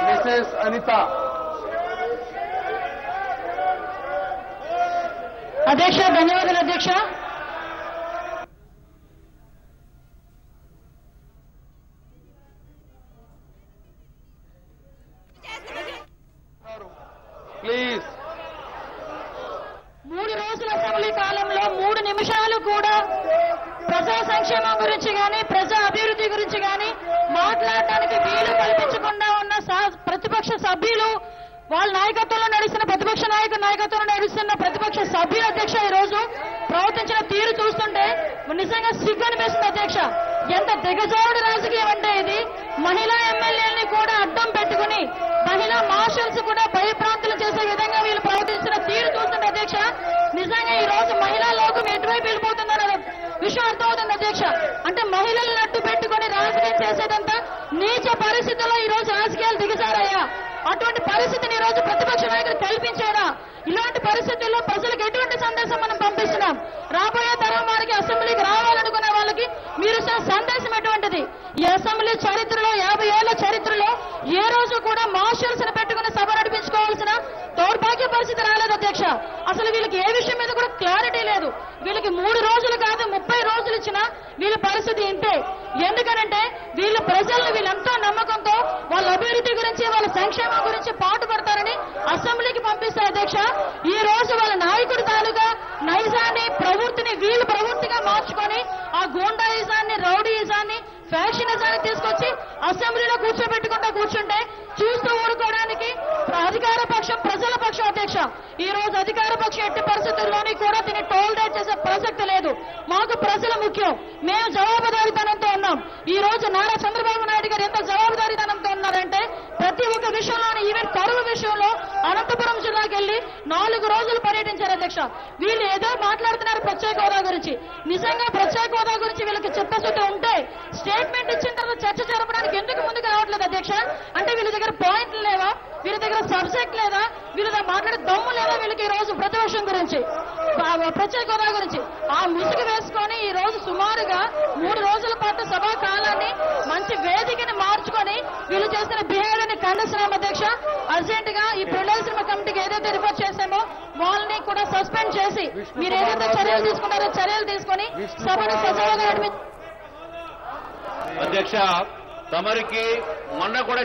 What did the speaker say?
Mrs. Anita. అధ్యక్ష, ధన్యవాదాలు అధ్యక్ష. ప్లీజ్. 3 రోజుల అసెంబ్లీ కాలంలో 3 నిమిషాలు కూడా ప్రజా సంక్షేమం గురించి గాని ప్రజా అభివృద్ధి గురించి గాని మాట్లాడడానికి వీలు కల్పించకుండా ఉన్న ప్రతిపక్ష సభ్యులు, వాళ్ళ నాయకత్వంలో నడుస్తున్న ప్రతిపక్ష నాయకత్వంలో నడుస్తున్న ప్రతిపక్ష సభ్యుల అధ్యక్ష ఈ రోజు ప్రవర్తించిన తీరు చూస్తుంటే నిజంగా సిగ్గు అనిపిస్తుంది అధ్యక్ష. ఎంత దిగజారుడు రాజకీయం అంటే ఇది. మహిళా ఎమ్మెల్యేలని కూడా అడ్డం పెట్టుకుని మహిళా మార్షల్స్ కూడా భయప్రాంతులు చేసే విధంగా వీళ్ళు ప్రవర్తించిన తీరు చూస్తుంటే అధ్యక్ష నిజంగా ఈ రోజు మహిళా లోకం ఎటువైపు వెళ్ళిపోతుందన్న విషయం అర్థమవుతుంది అధ్యక్ష. అంటే మహిళలను అడ్డు పెట్టుకుని రాజకీయం చేసేదంతా నీచ పరిస్థితుల్లో ఈ రోజు రాజకీయాలు దిగజారయ్యా. అటువంటి పరిస్థితిని ఈ రోజు ప్రతిపక్ష నాయకులు కల్పించారా? ఇలాంటి పరిస్థితుల్లో ప్రజలకు ఎటువంటి సందేశం మనం పంపిస్తున్నాం? రాబోయే తరం వారికి అసెంబ్లీకి రావాలనుకునే వాళ్ళకి మీరు సందేశం ఎటువంటిది? ఈ అసెంబ్లీ చరిత్రలో 50 ఏళ్ల చరిత్రలో ఏ రోజు కూడా మార్షల్స్ ని పెట్టుకుని సభ నడిపించుకోవాల్సిన దౌర్భాగ్య పరిస్థితి రాలేదు అధ్యక్ష. అసలు వీళ్ళకి ఏ విషయం మీద కూడా క్లారిటీ లేదు. వీళ్ళకి 3 రోజులు కాదు 30 రోజులు ఇచ్చినా వీళ్ళ పరిస్థితి ఇంతే. ఎందుకనంటే వీళ్ళు ప్రజలను వీళ్ళంతా నమ్మకంతో వాళ్ళ అభివృద్ధి గురించి వాళ్ళ సంక్షేమం గురించి పాటుపడతారని అసెంబ్లీకి పంపిస్తారు అధ్యక్ష. ఈ రోజు వాళ్ళ నాయకుడి తాలూగా నైజాన్ని ప్రవృత్తిని వీళ్ళు ప్రవృత్తిగా మార్చుకొని ఆ గూండాయిజాన్ని, రౌడీయిజాన్ని, ఫ్యాక్షనిజాన్ని తీసుకొచ్చి అసెంబ్లీలో కూర్చోంటే చూస్తూ ఊరుకోవడానికి అధికార పక్షం, ప్రజల పక్షం అధ్యక్ష. ఈ రోజు అధికార పక్షం ఎట్టి పరిస్థితుల్లోని కూడా దీన్ని టోలరేట్ చేసే ప్రసక్తి లేదు. మాకు ప్రజలు ముఖ్యం. మేము జవాబుదారీతనంతో ఉన్నాం. ఈ రోజు నారా చంద్రబాబు నాయుడు గారు ఎంత జవాబుదారీతనంతో ఉన్నారంటే ప్రతి ఒక్క విషయంలోని, ఈవెన్ కరువు విషయంలో అనంతపురం జిల్లాకి వెళ్లి 4 రోజులు పర్యటించారు అధ్యక్ష. వీళ్ళు ఏదో మాట్లాడుతున్నారు ప్రత్యేక హోదా గురించి. నిజంగా ప్రత్యేక హోదా గురించి వీళ్ళకి చిత్తశుద్ధి ఉంటే స్టేట్మెంట్ ఇచ్చిన తర్వాత చర్చ జరపడానికి ఎందుకు ముందుకు రావట్లేదు అధ్యక్ష? అంటే వీళ్ళ దగ్గర పాయింట్లు లేవా? వీళ్ళ దగ్గర సబ్జెక్ట్ లేదా? వీళ్ళ మాట్లాడే దమ్ము లేదా వీళ్ళకి? ఈ రోజు ప్రతిపక్షం గురించి, ప్రత్యేక హోదా గురించి ఆ ముసుగు వేసుకొని ఈ రోజు సుమారుగా 3 రోజుల పాటు సభా కాలాన్ని మంచి వేదికని మార్చుకొని వీళ్ళు చేసిన బిహేవియర్ ని ఖండిస్తున్నాం అధ్యక్ష. అర్జెంట్ గా ఈ ప్రిలైజర్ కమిటీకి ఏదైతే రిపోర్ట్ చేశామో వాళ్ళని కూడా సస్పెండ్ చేసి మీరు ఏదైతే చర్యలు తీసుకున్నారో చర్యలు తీసుకొని సభను సజావుగా నడిపి. అధ్యక్ష, తమరికి మొన్న కూడా